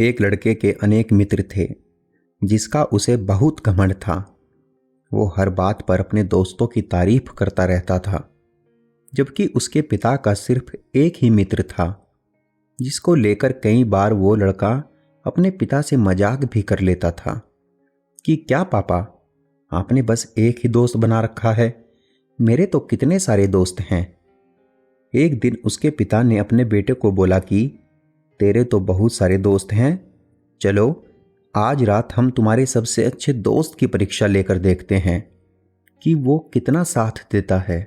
एक लड़के के अनेक मित्र थे जिसका उसे बहुत घमंड था। वो हर बात पर अपने दोस्तों की तारीफ करता रहता था, जबकि उसके पिता का सिर्फ एक ही मित्र था जिसको लेकर कई बार वो लड़का अपने पिता से मजाक भी कर लेता था कि क्या पापा, आपने बस एक ही दोस्त बना रखा है, मेरे तो कितने सारे दोस्त हैं। एक दिन उसके पिता ने अपने बेटे को बोला कि तेरे तो बहुत सारे दोस्त हैं, चलो आज रात हम तुम्हारे सबसे अच्छे दोस्त की परीक्षा लेकर देखते हैं कि वो कितना साथ देता है।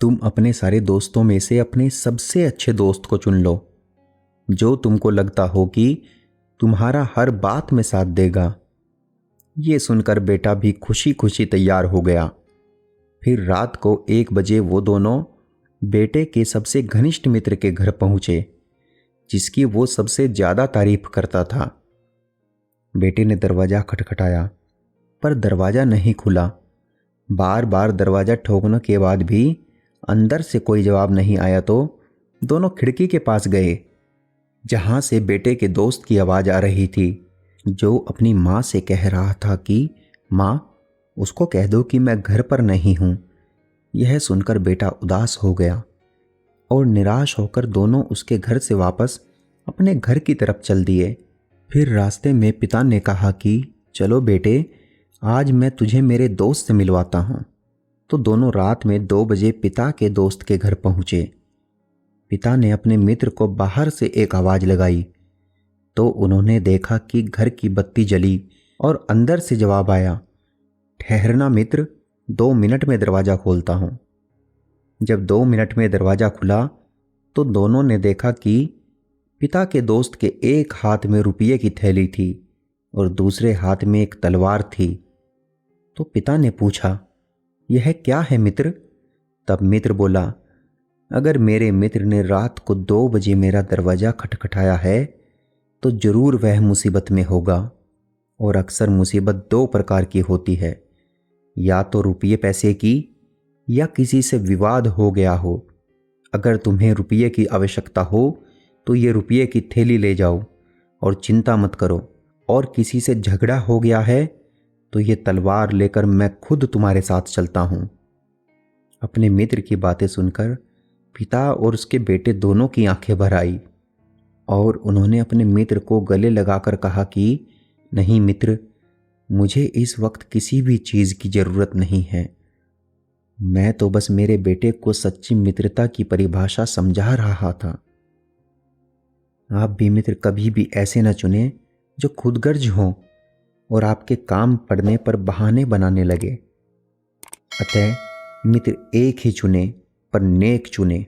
तुम अपने सारे दोस्तों में से अपने सबसे अच्छे दोस्त को चुन लो, जो तुमको लगता हो कि तुम्हारा हर बात में साथ देगा। ये सुनकर बेटा भी खुशी खुशी तैयार हो गया। फिर रात को 1 बजे वो दोनों बेटे के सबसे घनिष्ठ मित्र के घर पहुंचे, जिसकी वो सबसे ज्यादा तारीफ करता था। बेटे ने दरवाजा खटखटाया, पर दरवाजा नहीं खुला। बार बार दरवाजा ठोकने के बाद भी अंदर से कोई जवाब नहीं आया तो दोनों खिड़की के पास गए, जहां से बेटे के दोस्त की आवाज आ रही थी, जो अपनी माँ से कह रहा था कि माँ, उसको कह दो कि मैं घर पर नहीं हूं। यह सुनकर बेटा उदास हो गया और निराश होकर दोनों उसके घर से वापस अपने घर की तरफ चल दिए। फिर रास्ते में पिता ने कहा कि चलो बेटे, आज मैं तुझे मेरे दोस्त से मिलवाता हूं। तो दोनों रात में 2 बजे पिता के दोस्त के घर पहुंचे। पिता ने अपने मित्र को बाहर से एक आवाज लगाई तो उन्होंने देखा कि घर की बत्ती जली और अंदर से जवाब आया, ठहरना मित्र, 2 मिनट में दरवाजा खोलता हूं। जब 2 मिनट में दरवाजा खुला तो दोनों ने देखा कि पिता के दोस्त के एक हाथ में रुपये की थैली थी और दूसरे हाथ में एक तलवार थी। तो पिता ने पूछा, यह क्या है मित्र? तब मित्र बोला, अगर मेरे मित्र ने रात को 2 बजे मेरा दरवाजा खटखटाया है तो जरूर वह मुसीबत में होगा। और अक्सर मुसीबत 2 प्रकार की होती है, या तो रुपये पैसे की या किसी से विवाद हो गया हो। अगर तुम्हें रुपये की आवश्यकता हो तो ये रुपये की थैली ले जाओ और चिंता मत करो। और किसी से झगड़ा हो गया है तो ये तलवार लेकर मैं खुद तुम्हारे साथ चलता हूं। अपने मित्र की बातें सुनकर पिता और उसके बेटे दोनों की आंखें भर आई और उन्होंने अपने मित्र को गले लगाकर कहा कि नहीं मित्र, मुझे इस वक्त किसी भी चीज की जरूरत नहीं है। मैं तो बस मेरे बेटे को सच्ची मित्रता की परिभाषा समझा रहा था। आप भी मित्र कभी भी ऐसे न चुने जो खुदगर्ज हों और आपके काम पड़ने पर बहाने बनाने लगे। अतः मित्र एक ही चुने, पर नेक चुने।